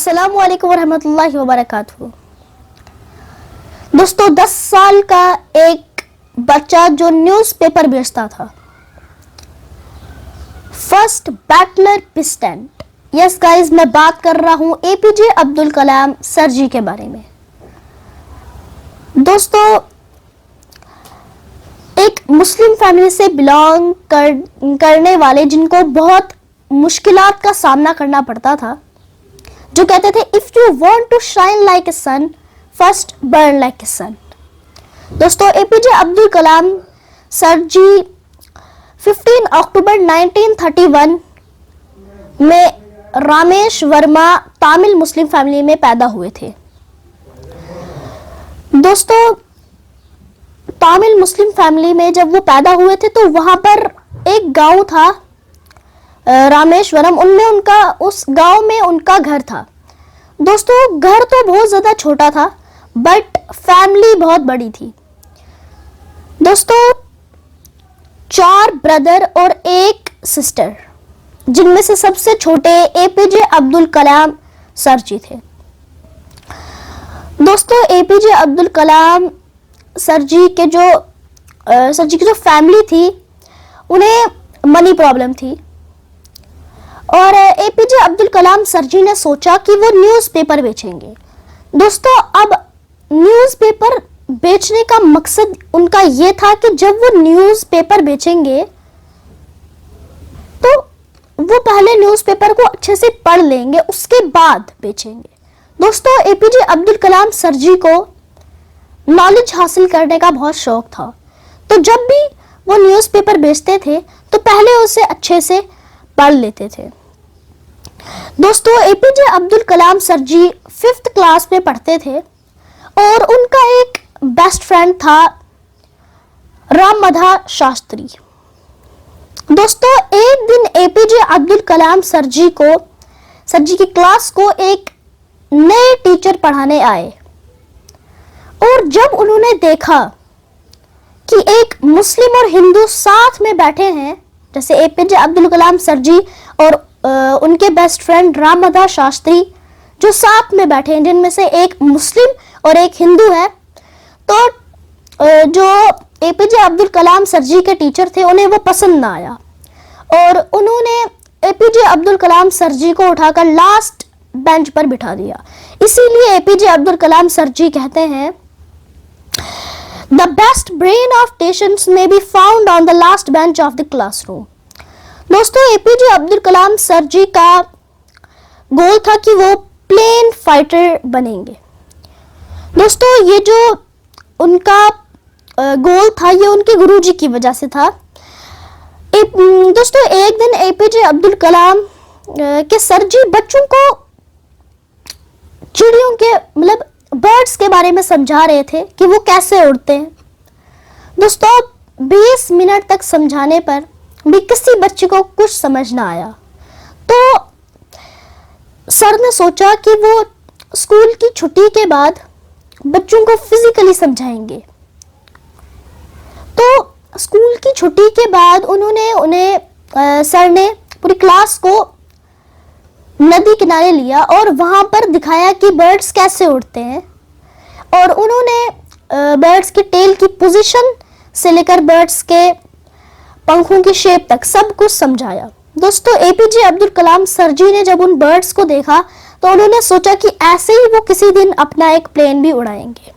अस्सलामु अलैकुम वरहमतुल्लाहि वबरकातुहू। दोस्तों, 10 साल का एक बच्चा जो न्यूज़पेपर बेचता था, फर्स्ट बैटलर पिस्टेंट। यस गाइस, मैं बात कर रहा हूं एपीजे अब्दुल कलाम सर जी के बारे में। दोस्तों, एक मुस्लिम फैमिली से बिलोंग करने वाले, जिनको बहुत मुश्किलात का सामना करना पड़ता था, जो कहते थे if you want to shine like a sun, first burn like a sun. दोस्तों, एपीजे अब्दुल कलाम सर जी 15 अक्टूबर 1931 में Rameswaram Tamil Muslim family में पैदा हुए थे। दोस्तों, तमिल मुस्लिम फैमिली में जब वो पैदा हुए थे तो वहां पर एक गांव था रामेश्वरम, उस गांव में उनका घर था। दोस्तों, घर तो बहुत ज़्यादा छोटा था बट फैमिली बहुत बड़ी थी। दोस्तों, 4 ब्रदर और 1 सिस्टर, जिनमें से सबसे छोटे एपीजे अब्दुल कलाम सर जी थे। दोस्तों, एपीजे अब्दुल कलाम सर जी की जो फैमिली थी, उन्हें मनी प्रॉब्लम थी और एपीजे अब्दुल कलाम सर जी ने सोचा कि वो न्यूज़पेपर बेचेंगे। दोस्तों, अब न्यूज़पेपर बेचने का मकसद उनका ये था कि जब वो न्यूज़पेपर बेचेंगे तो वो पहले न्यूज़पेपर को अच्छे से पढ़ लेंगे, उसके बाद बेचेंगे। दोस्तों, एपीजे अब्दुल कलाम सर जी को नॉलेज हासिल करने का बहुत शौक था, तो जब भी वो न्यूज़पेपर बेचते थे तो पहले उसे अच्छे से पढ़ लेते थे। दोस्तों, एपीजे अब्दुल कलाम सर जी 5th क्लास में पढ़ते थे और उनका एक बेस्ट फ्रेंड था राममधा शास्त्री। दोस्तों, एक दिन एपीजे अब्दुल कलाम सर जी की क्लास को एक नए टीचर पढ़ाने आए और जब उन्होंने देखा कि एक मुस्लिम और हिंदू साथ में बैठे हैं, जैसे एपीजे अब्दुल कलाम सर जी और उनके बेस्ट फ्रेंड राममधा शास्त्री जो साथ में बैठे हैं, जिनमें से एक मुस्लिम और एक हिंदू है, तो जो एपीजे अब्दुल कलाम सर जी के टीचर थे उन्हें वो पसंद ना आया और उन्होंने एपीजे अब्दुल कलाम सर जी को उठाकर लास्ट बेंच पर बिठा दिया। इसीलिए एपीजे अब्दुल कलाम सर जी कहते हैं The best brain of nations may be found on the last bench of the classroom। दोस्तों, एपीजे अब्दुल कलाम सर जी का गोल था कि वो प्लेन फाइटर बनेंगे। दोस्तों, ये जो उनका गोल था, ये उनके गुरुजी की वजह से था। दोस्तों, एक दिन एपीजे अब्दुल कलाम के सर जी बच्चों को चिड़ियों के बर्ड्स के बारे में समझा रहे थे कि वो कैसे उड़ते हैं। दोस्तों, 20 मिनट तक समझाने पर भी किसी बच्चे को कुछ समझ ना आया, तो सर ने सोचा कि वो स्कूल की छुट्टी के बाद बच्चों को फिजिकली समझाएंगे। तो स्कूल की छुट्टी के बाद सर ने पूरी क्लास को नदी किनारे लिया और वहां पर दिखाया कि बर्ड्स कैसे उड़ते हैं और उन्होंने बर्ड्स की टेल की पोजीशन से लेकर बर्ड्स के पंखों की शेप तक सब कुछ समझाया। दोस्तों, एपीजे अब्दुल कलाम सर जी ने जब उन बर्ड्स को देखा तो उन्होंने सोचा कि ऐसे ही वो किसी दिन अपना एक प्लेन भी उड़ाएंगे।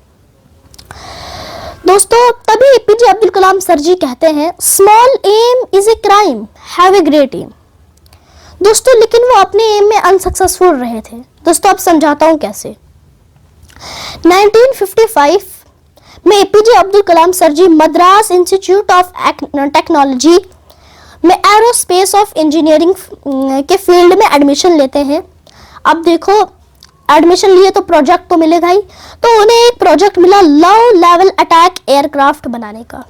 दोस्तों, तभी एपीजे अब्दुल कलाम सर जी कहते हैं small aim is a crime, have a great aim. दोस्तों, लेकिन वो अपने एम में अनसक्सेसफुल रहे थे। दोस्तों, अब समझाता हूं कैसे। 1955 में APJ Abdul Kalam sir ji Madras institute of technology में एरोस्पेस ऑफ इंजीनियरिंग के फील्ड में एडमिशन लेते हैं। अब देखो, एडमिशन लिए तो प्रोजेक्ट तो मिलेगा ही, तो उन्हें एक प्रोजेक्ट मिला लो लेवल अटैक एयरक्राफ्ट बनाने का।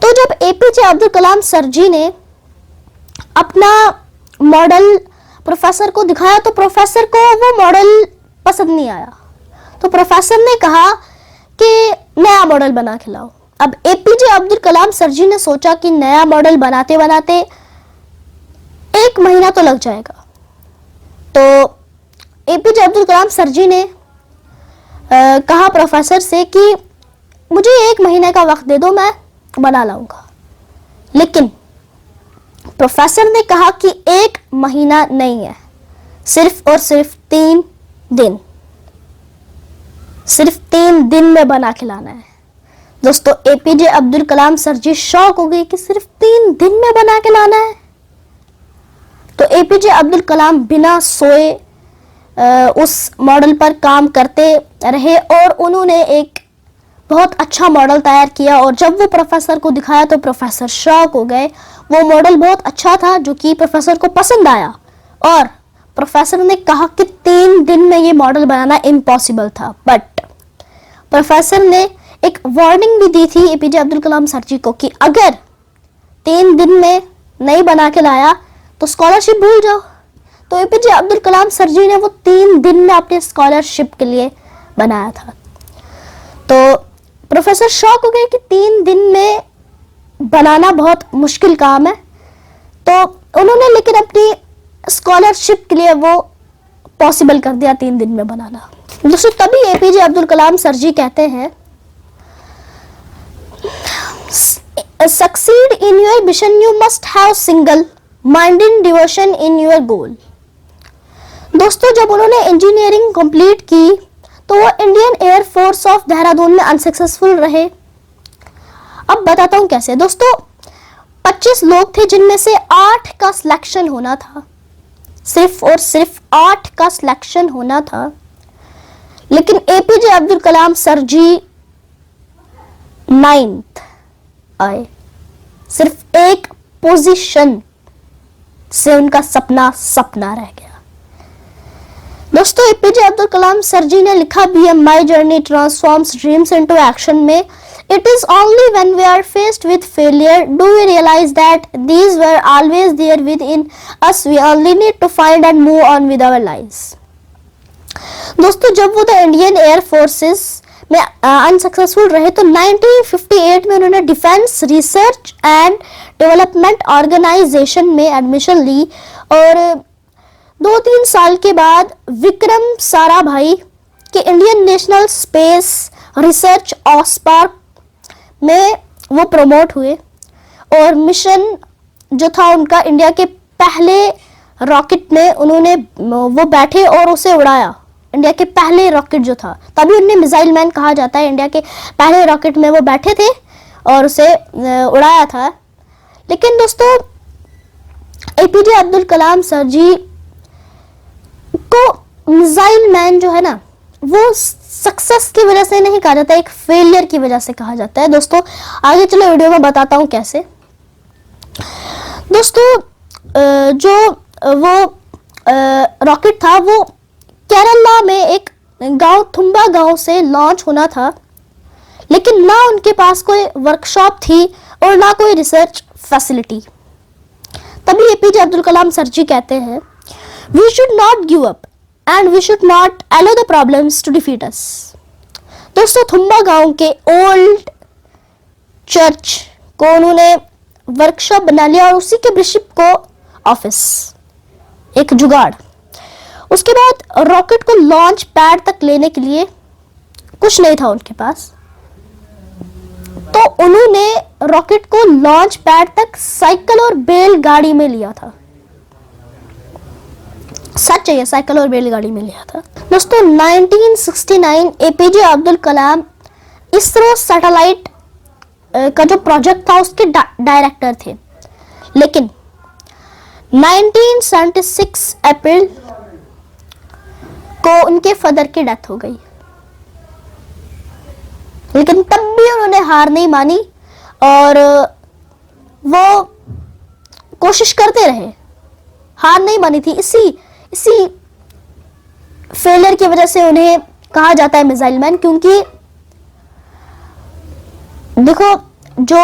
तो जब एपीजे अब्दुल कलाम सर जी ने अपना मॉडल प्रोफेसर को दिखाया तो प्रोफेसर को वो मॉडल पसंद नहीं आया, तो प्रोफेसर ने कहा कि नया मॉडल बना के लाओ। अब एपीजे अब्दुल कलाम सर जी ने सोचा कि नया मॉडल बनाते बनाते 1 महीना तो लग जाएगा, तो एपीजे अब्दुल कलाम सर जी ने कहा प्रोफेसर से कि मुझे 1 महीने का वक्त दे दो, मैं बना लाऊंगा। लेकिन प्रोफेसर ने कहा कि 1 महीना नहीं है, सिर्फ और सिर्फ 3 दिन, सिर्फ 3 दिन में बना के लाना है। दोस्तों, एपीजे अब्दुल कलाम सर जी शॉक हो गए कि सिर्फ 3 दिन में बना के लाना है। तो एपीजे अब्दुल कलाम बिना सोए उस मॉडल पर काम करते रहे और उन्होंने एक बहुत अच्छा मॉडल तैयार किया। और जब वो प्रोफेसर को दिखाया तो प्रोफेसर शॉक हो गए। वो मॉडल बहुत अच्छा था जो कि प्रोफेसर को पसंद आया और प्रोफेसर ने कहा कि 3 दिन में ये मॉडल बनाना इम्पॉसिबल था। बट प्रोफेसर ने एक वार्निंग भी दी थी एपीजे अब्दुल कलाम सर जी को कि अगर 3 दिन में नहीं बना के लाया तो स्कॉलरशिप भूल जाओ। तो एपीजे अब्दुल कलाम सर जी ने वो 3 दिन में अपने स्कॉलरशिप के लिए बनाया था। तो प्रोफेसर शॉक हो गए कि 3 दिन में बनाना बहुत मुश्किल काम है। तो उन्होंने लेकिन अपनी स्कॉलरशिप के लिए वो पॉसिबल कर दिया 3 दिन में बनाना। दोस्तों, तभी एपीजे अब्दुल कलाम सर जी कहते हैं, succeed in your mission you must have single minded devotion in your goal. दोस्तों, जब उन्होंने इंजीनियरिंग कंप्लीट की तो वो Indian air force of Dehradun में अनसक्सेसफुल रहे। अब बताता हूं कैसे। दोस्तों, 25 लोग थे जिनमें से 8 का सिलेक्शन होना था, सिर्फ और सिर्फ 8 का सिलेक्शन होना था। लेकिन एपीजे अब्दुल कलाम सर जी 9th आए। सिर्फ 1 पोजीशन से उनका सपना सपना रह गया। दोस्तों, एपीजे अब्दुल कलाम सर जी ने लिखा भी है, my journey transforms dreams into action में, it is only when we are faced with failure do we realise that these were always there with in us, we only need to find and move on with our lives. दोस्तों, जब वो the Indian air forces में unsuccessful रहे तो 1958 में उन्होंने defence research and development organisation में admission ली और 2-3 साल के बाद विक्रम साराभाई के इंडियन नेशनल स्पेस रिसर्च ऑस्पार्क में वो प्रमोट हुए और मिशन जो था उनका इंडिया के पहले रॉकेट में उन्होंने वो बैठे और उसे उड़ाया। इंडिया के पहले रॉकेट जो था, तभी उन्हें मिसाइल मैन कहा जाता है। इंडिया के पहले रॉकेट में वो बैठे थे और उसे उड़ाया था। लेकिन दोस्तों, एपीजे अब्दुल कलाम सर जी को मिसाइल मैन जो है ना, वो सक्सेस की वजह से नहीं कहा जाता, एक फेलियर की वजह से कहा जाता है। दोस्तों, आगे चलो वीडियो में बताता हूं कैसे। दोस्तों, जो वो रॉकेट था वो केरला में एक गांव थुम्बा गांव से लॉन्च होना था, लेकिन ना उनके पास कोई वर्कशॉप थी और ना कोई रिसर्च फैसिलिटी। तभी एपीजे अब्दुल कलाम सर जी कहते हैं, we should not give up and we should not allow the problems to defeat us. दोस्तों, थुम्बा गांव के ओल्ड चर्च को उन्होंने वर्कशॉप बना लिया और उसी के बिशप को ऑफिस, एक जुगाड़। उसके बाद रॉकेट को लॉन्च पैड तक लेने के लिए कुछ नहीं था उनके पास, तो उन्होंने रॉकेट को लॉन्च पैड तक साइकिल और बैलगाड़ी में लिया था। सच है, ये साइकिल और बैलगाड़ी में लिया था। दोस्तों, 1969 एपीजे अब्दुल कलाम इसरो सैटेलाइट का जो प्रोजेक्ट था उसके डायरेक्टर थे। लेकिन 1976 अप्रैल को उनके फादर की डेथ हो गई। लेकिन तब भी उन्होंने हार नहीं मानी और वो कोशिश करते रहे, हार नहीं मानी थी। इसी फेलियर की वजह से उन्हें कहा जाता है मिसाइल मैन, क्योंकि देखो, जो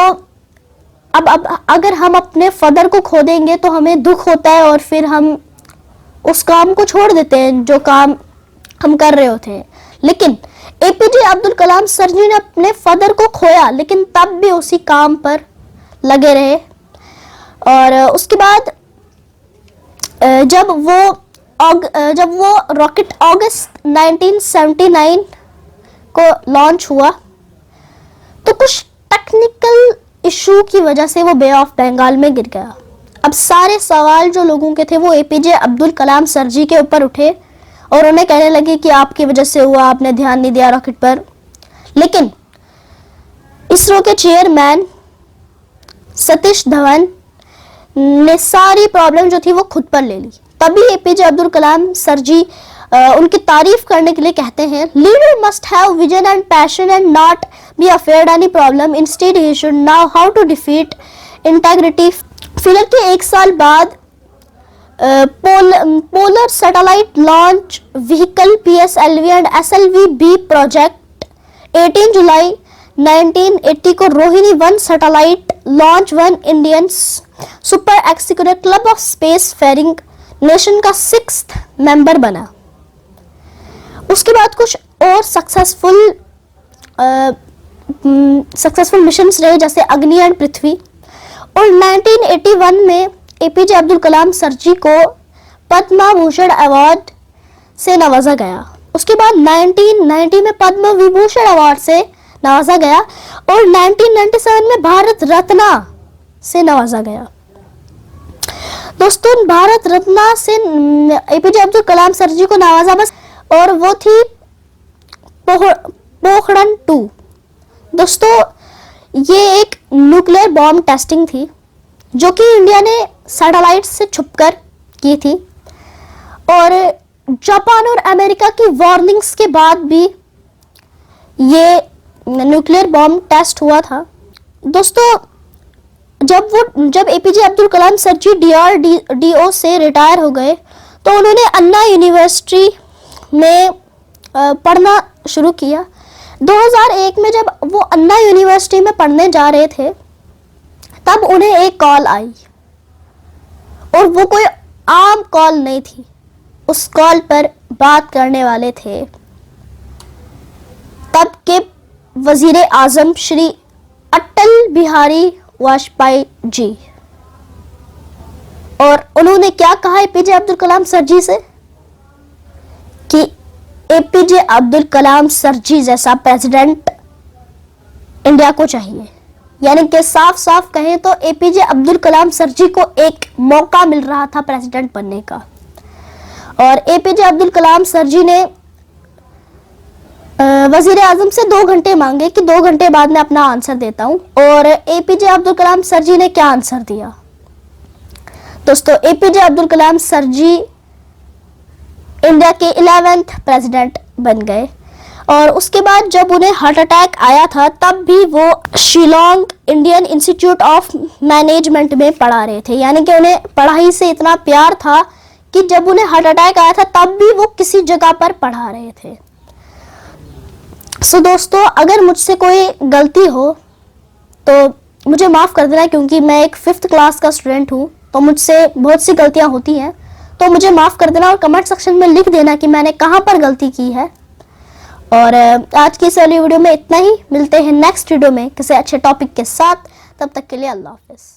अब अगर हम अपने फादर को खो देंगे तो हमें दुख होता है और फिर हम उस काम को छोड़ देते हैं जो काम हम कर रहे होते हैं। लेकिन एपीजे अब्दुल कलाम सर जी ने अपने फादर को खोया, लेकिन तब भी उसी काम पर लगे रहे। और उसके बाद जब वो जब वो रॉकेट अगस्त 1979 को लॉन्च हुआ तो कुछ टेक्निकल इशू की वजह से वो बे ऑफ बंगाल में गिर गया। अब सारे सवाल जो लोगों के थे वो एपीजे अब्दुल कलाम सर जी के ऊपर उठे और उन्हें कहने लगे कि आपकी वजह से हुआ, आपने ध्यान नहीं दिया रॉकेट पर। लेकिन इसरो के चेयरमैन सतीश धवन ने सारी प्रॉब्लम जो थी वो खुद पर ले ली। तभी एपीजे अब्दुल कलाम सर जी उनकी तारीफ करने के लिए कहते हैं, leader must have vision and passion and not be afraid any problem, instead he should know how to defeat integrity. फिलहाल के एक साल बाद polar satellite launch vehicle PSLV and SLV-B project 18 जुलाई 1980 को Rohini 1 satellite launch 1 Indian super executive club of space faring nation का 6th member बना। उसके बाद कुछ और सक्सेसफुल मिशंस रहे जैसे अग्नि एंड पृथ्वी। और 1981 में एपीजे अब्दुल कलाम सर जी को पद्म भूषण अवार्ड से नवाजा गया। उसके बाद 1990 में पद्म विभूषण अवार्ड से नवाजा गया और 1997 में भारत रत्न से नवाजा गया। दोस्तों, भारत रत्न से एपीजे अब्दुल कलाम सर जी को नवाजा बस, और वो थी पोखरण 2। दोस्तों, ये एक न्यूक्लियर बॉम्ब टेस्टिंग थी जो कि इंडिया ने सैटेलाइट से छुपकर की थी और जापान और अमेरिका की वार्निंग्स के बाद भी ये न्यूक्लियर बॉम्ब टेस्ट हुआ था। दोस्तों, जब एपीजे अब्दुल कलाम सर जी DRDO से रिटायर हो गए तो उन्होंने अन्ना यूनिवर्सिटी में पढ़ना शुरू किया। 2001 में जब वो अन्ना यूनिवर्सिटी में पढ़ने जा रहे थे तब उन्हें एक कॉल आई और वो कोई आम कॉल नहीं थी। उस कॉल पर बात करने वाले थे तब के वजीर आजम श्री अटल बिहारी वाजपेयी जी। और उन्होंने क्या कहा एपीजे अब्दुल कलाम सर जी से कि एपीजे अब्दुल कलाम सर जी जैसा प्रेसिडेंट इंडिया को चाहिए। यानी कि साफ साफ कहें तो एपीजे अब्दुल कलाम सर जी को एक मौका मिल रहा था प्रेसिडेंट बनने का। और एपीजे अब्दुल कलाम सर जी ने वजीर आजम से 2 घंटे मांगे कि 2 घंटे बाद मैं अपना आंसर देता हूं। और एपीजे अब्दुल कलाम सर जी ने क्या आंसर दिया? दोस्तों, एपीजे अब्दुल कलाम सर जी इंडिया के 11th प्रेसिडेंट बन गए। और उसके बाद जब उन्हें हार्ट अटैक आया था तब भी वो Shillong Indian institute of management में पढ़ा रहे थे। यानी कि उन्हें पढ़ाई से इतना प्यार था कि जब उन्हें हार्ट अटैक आया था तब भी वो किसी जगह पर पढ़ा रहे थे। सो दोस्तों, अगर मुझसे कोई गलती हो तो मुझे माफ़ कर देना, क्योंकि मैं एक 5th क्लास का स्टूडेंट हूँ तो मुझसे बहुत सी गलतियाँ होती हैं। तो मुझे माफ़ कर देना और कमेंट सेक्शन में लिख देना कि मैंने कहाँ पर गलती की है। और आज की इस वाली वीडियो में इतना ही। मिलते हैं नेक्स्ट वीडियो में किसी अच्छे टॉपिक के साथ। तब तक के लिए अल्लाह हाफिज़।